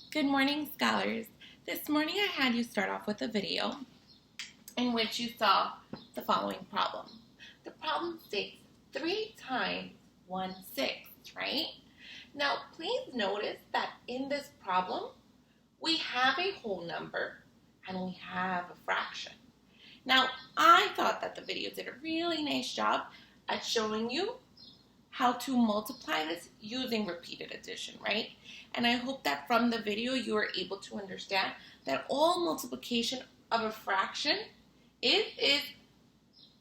Good morning, scholars. This morning I had you start off with a video in which you saw the following problem. The problem states 3 times 1/6, right? Now, please notice that in this problem, we have a whole number and we have a fraction. Now, I thought that the video did a really nice job at showing you how to multiply this using repeated addition, right? And I hope that from the video you are able to understand that all multiplication of a fraction is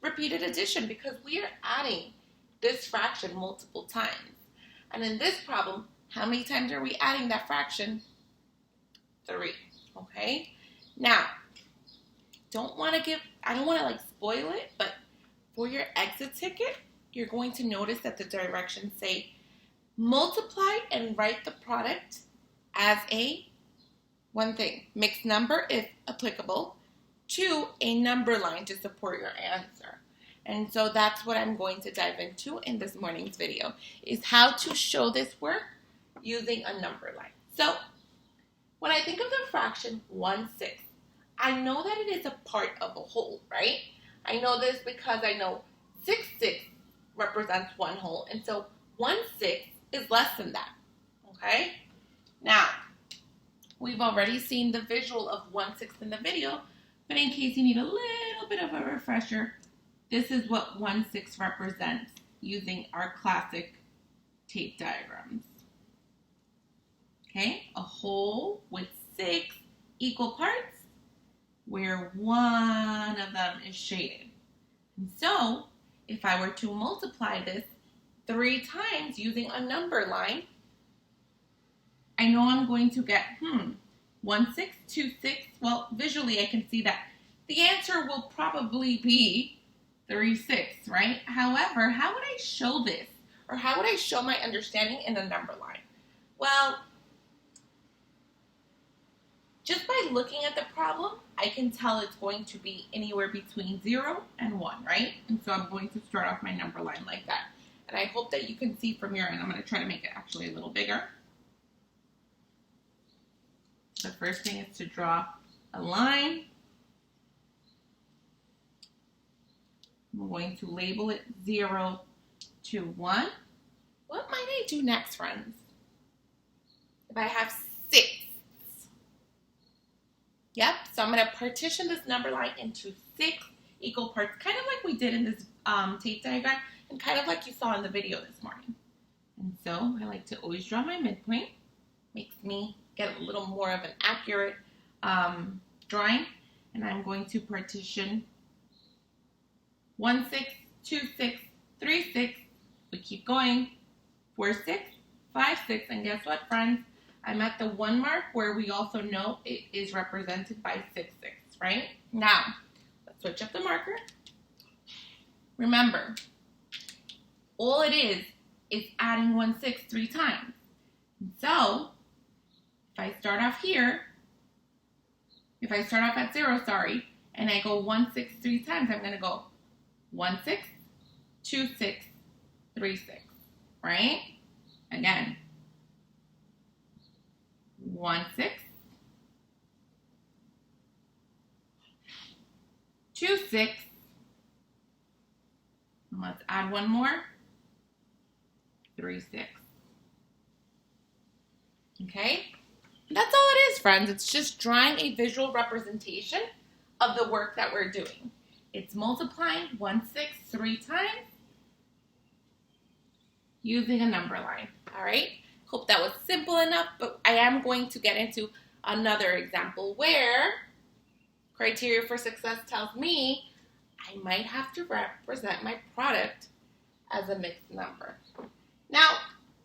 repeated addition because we are adding this fraction multiple times. And in this problem, how many times are we adding that fraction? 3, okay? Now, I don't want to spoil it, but for your exit ticket, you're going to notice that the directions say multiply and write the product as one thing, mixed number if applicable, 2, a number line to support your answer. And so that's what I'm going to dive into in this morning's video, is how to show this work using a number line. So when I think of the fraction 1/6, I know that it is a part of a whole, right? I know this because I know 6/6 represents one whole, and so 1/6 is less than that, okay? Now, we've already seen the visual of 1/6 in the video, but in case you need a little bit of a refresher, this is what 1/6 represents using our classic tape diagrams. Okay, a whole with 6 equal parts where one of them is shaded. And so, if I were to multiply this 3 times using a number line, I know I'm going to get, 1/6, 2/6. Well, visually I can see that the answer will probably be 3/6, right? However, how would I show this? Or how would I show my understanding in a number line? Well, just by looking at the problem, I can tell it's going to be anywhere between 0 and 1, right? And so I'm going to start off my number line like that. And I hope that you can see from your end. I'm going to try to make it actually a little bigger. The first thing is to draw a line. I'm going to label it 0 to 1. What might I do next, friends? If I have 6. Yep, so I'm going to partition this number line into 6 equal parts, kind of like we did in this tape diagram, and kind of like you saw in the video this morning. And so I like to always draw my midpoint. Makes me get a little more of an accurate drawing. And I'm going to partition 1/6, 2/6, 3/6. We keep going. 4/6, 5/6, and guess what, friends? I'm at the 1 mark where we also know it is represented by 6/6, right? Now, let's switch up the marker. Remember, all it is adding 1/6 3 times. So, if I start off at 0, and I go 1/6 3 times, I'm going to go 1/6, 2/6, 3/6, right? Again. 1/6, 2/6, and let's add one more, 3/6. Okay, that's all it is, friends. It's just drawing a visual representation of the work that we're doing. It's multiplying 1/6 3 times using a number line. All right. Hope that was simple enough, but I am going to get into another example where criteria for success tells me I might have to represent my product as a mixed number. Now,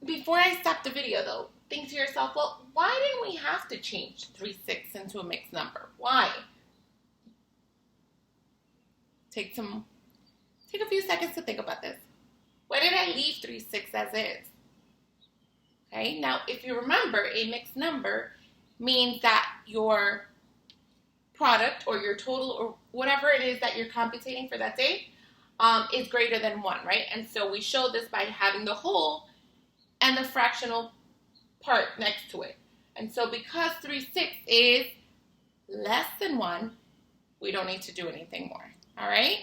before I stop the video though, think to yourself, well, why didn't we have to change 3/6 into a mixed number? Why? Take a few seconds to think about this. Why did I leave 3/6 as is? Okay, now if you remember, a mixed number means that your product or your total or whatever it is that you're computing for that day is greater than 1, right? And so we show this by having the whole and the fractional part next to it. And so because 3/6 is less than 1, we don't need to do anything more. All right?